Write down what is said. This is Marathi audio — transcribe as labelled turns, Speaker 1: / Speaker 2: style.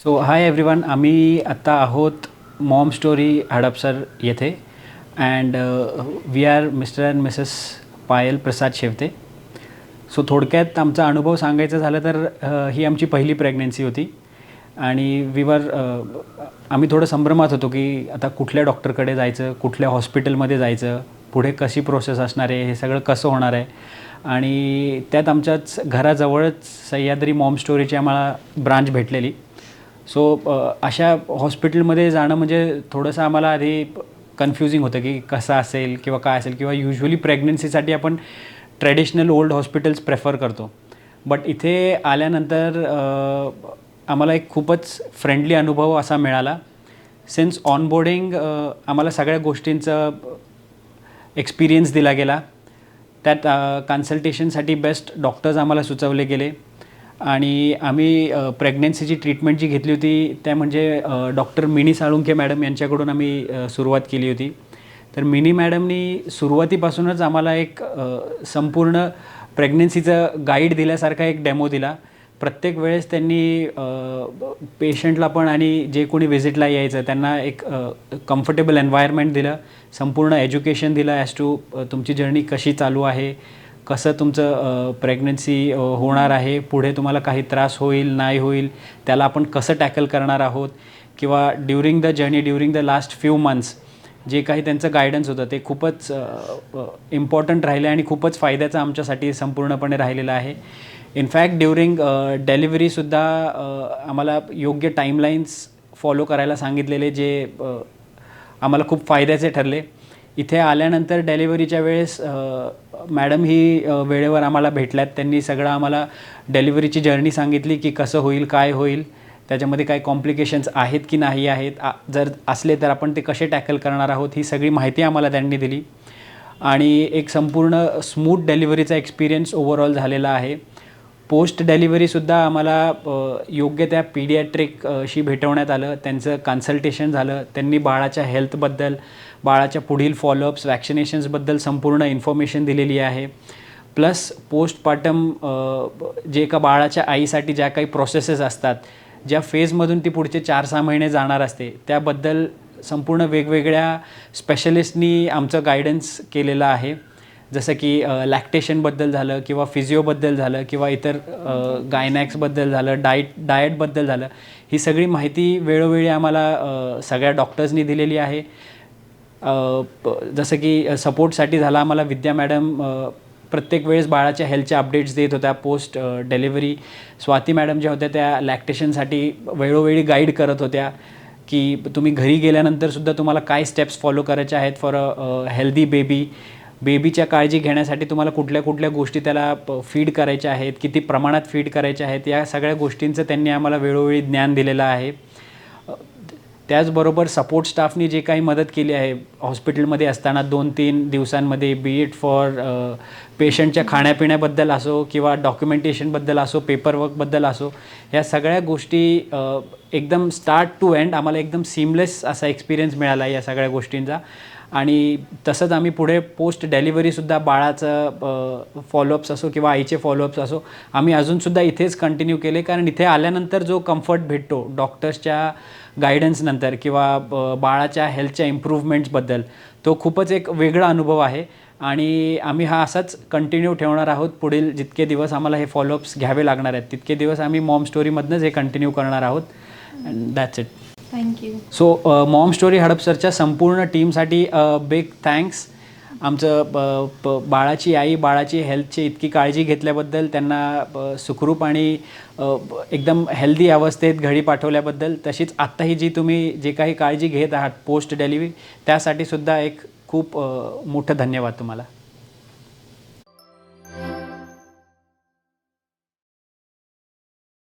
Speaker 1: सो हाय एव्हरीवन, आम्ही आत्ता आहोत मॉम स्टोरी हडपसर येथे and we are mister and missus Payal Prasad Shevate. So थोडक्यात आमचा अनुभव सांगायचा झालं तर ही आमची पहिली प्रेग्नन्सी होती आणि आम्ही थोडं संभ्रमात होतो की आता कुठल्या डॉक्टरकडे जायचं, कुठल्या हॉस्पिटलमध्ये जायचं, पुढे कशी प्रोसेस असणार आहे, हे सगळं कसं होणार आहे. आणि त्यात आमच्याच घराजवळच सह्याद्री मॉम स्टोरीची आम्हाला ब्रांच भेटलेली. सो अशा हॉस्पिटलमध्ये जाणं म्हणजे थोडंसं आम्हाला आधी कन्फ्युजिंग होतं की कसं असेल किंवा काय असेल, किंवा युजली प्रेग्नन्सीसाठी आपण ट्रॅडिशनल ओल्ड हॉस्पिटल्स प्रेफर करतो. बट इथे आल्यानंतर आम्हाला एक खूपच फ्रेंडली अनुभव असा मिळाला. सिन्स ऑनबोर्डिंग आम्हाला सगळ्या गोष्टींचा एक्सपिरियन्स दिला गेला. त्यात कन्सल्टेशनसाठी बेस्ट डॉक्टर्स आम्हाला सुचवले गेले आणि आम्ही प्रेग्नन्सीची ट्रीटमेंट जी घेतली होती त्या म्हणजे डॉक्टर मिनी साळुंखे मॅडम यांच्याकडून आम्ही सुरुवात केली होती. तर मिनी मॅडमनी सुरुवातीपासूनच आम्हाला एक संपूर्ण प्रेग्नन्सीचं गाईड दिल्यासारखा एक डेमो दिला. प्रत्येक वेळेस त्यांनी पेशंटला पण आणि जे कोणी व्हिजिटला यायचं त्यांना एक कम्फर्टेबल एन्व्हायरमेंट दिलं, संपूर्ण एज्युकेशन दिलं ॲज टू तुमची जर्नी कशी चालू आहे, कसं तुमचं प्रेग्नन्सी होणार आहे, पुढे तुम्हाला काही त्रास होईल नाही होईल, त्याला आपण कसं टॅकल करणार आहोत, किंवा during the journey, during the last few months जे काही त्यांचं गायडन्स होतं ते खूपच इम्पॉर्टंट राहिलं आणि खूपच फायद्याचं आमच्यासाठी संपूर्णपणे राहिलेलं आहे. इनफॅक्ट ड्युरिंग डिलिव्हरीसुद्धा आम्हाला योग्य टाईमलाईन्स फॉलो करायला सांगितलेले, जे आम्हाला खूप फायद्याचे ठरले. इथे आल्यानंतर डिलिव्हरीच्या वेळेस मॅडम ही वेळेवर आम्हाला भेटल्यात. त्यांनी सगळं आम्हाला डिलिव्हरीची जर्नी सांगितली की कसं होईल, काय होईल, त्याच्यामध्ये काय कॉम्प्लिकेशन्स आहेत की नाही आहेत, जर असले तर आपण ते कसे टॅकल करणार आहोत, ही सगळी माहिती आम्हाला त्यांनी दिली. आणि एक संपूर्ण स्मूथ डिलिव्हरीचा एक्सपिरियन्स ओव्हरऑल झालेला आहे. पोस्ट डिलिव्हरीसुद्धा आम्हाला योग्य त्या पीडियाट्रिकशी भेटवण्यात आलं, त्यांचं कन्सल्टेशन झालं. त्यांनी बाळाच्या हेल्थबद्दल, बाळाच्या पुढील फॉलोअप्स, वॅक्सिनेशन्सबद्दल संपूर्ण इन्फॉर्मेशन दिलेली आहे. प्लस पोस्टपार्टम जे एका बाळाच्या आईसाठी ज्या काही प्रोसेसेस असतात, ज्या फेजमधून ती पुढचे 4-6 महिने जाणार असते, त्याबद्दल संपूर्ण वेगवेगळ्या स्पेशलिस्टनी आमचं गायडन्स केलेलं आहे. जसं की लॅक्टेशनबद्दल झालं, किंवा फिजिओबद्दल झालं, किंवा इतर गायनॅक्सबद्दल झालं, डाएटबद्दल झालं. ही सगळी माहिती वेळोवेळी आम्हाला सगळ्या डॉक्टर्सनी दिलेली आहे. जसं की सपोर्टसाठी झाला आम्हाला विद्या मॅडम प्रत्येक वेळेस बाळाच्या हेल्थच्या अपडेट्स देत होत्या पोस्ट डिलिव्हरी. स्वाती मॅडम ज्या होत्या त्या लॅक्टेशनसाठी वेळोवेळी गाईड करत होत्या की तुम्ही घरी गेल्यानंतरसुद्धा तुम्हाला काय स्टेप्स फॉलो करायचे आहेत फॉर अ हेल्दी बेबी. बेबीच्या काळजी घेण्यासाठी तुम्हाला कुठल्या कुठल्या गोष्टी त्याला फीड करायच्या आहेत, किती प्रमाणात फीड करायच्या आहेत, या सगळ्या गोष्टींचं त्यांनी आम्हाला वेळोवेळी ज्ञान दिलेलं आहे. त्याचबरोबर सपोर्ट स्टाफनी जे काही मदत केली आहे हॉस्पिटलमध्ये असताना 2-3 दिवसांमध्ये, बी इट फॉर पेशंटच्या खाण्यापिण्याबद्दल असो, किंवा डॉक्युमेंटेशनबद्दल असो, पेपरवर्कबद्दल असो, ह्या सगळ्या गोष्टी एकदम स्टार्ट टू एंड आम्हाला एकदम सीमलेस असा एक्सपिरियन्स मिळाला या सगळ्या गोष्टींचा. आणि तसंच आम्ही पुढे पोस्ट डिलिव्हरीसुद्धा बाळाचं फॉलोअप्स असो किंवा आईचे फॉलोअप्स असो, आम्ही अजूनसुद्धा इथेच कंटिन्यू केले. कारण इथे आल्यानंतर जो कम्फर्ट भेटतो डॉक्टर्सच्या गायडन्सनंतर किंवा बाळाच्या हेल्थच्या इम्प्रूव्हमेंट्सबद्दल, तो खूपच एक वेगळा अनुभव आहे. आणि आम्ही हा असाच कंटिन्यू ठेवणार आहोत. पुढील जितके दिवस आम्हाला हे फॉलोअप्स घ्यावे लागणार आहेत तितके दिवस आम्ही मॉम स्टोरीमधनंच हे कंटिन्यू करणार आहोत. And that's it.
Speaker 2: Thank you.
Speaker 1: So mom story हडपसरच्या संपूर्ण टीमसाठी बिग थँक्स. आमचं बाळाची आई, बाळाची हेल्थची इतकी काळजी घेतल्याबद्दल, त्यांना सुखरूप आणि एकदम हेल्दी अवस्थेत घरी पाठवल्याबद्दल, तशीच आत्ताही जी तुम्ही जे काही काळजी घेत आहात पोस्ट डिलिव्हरी, त्यासाठीसुद्धा एक खूप मोठं धन्यवाद तुम्हाला.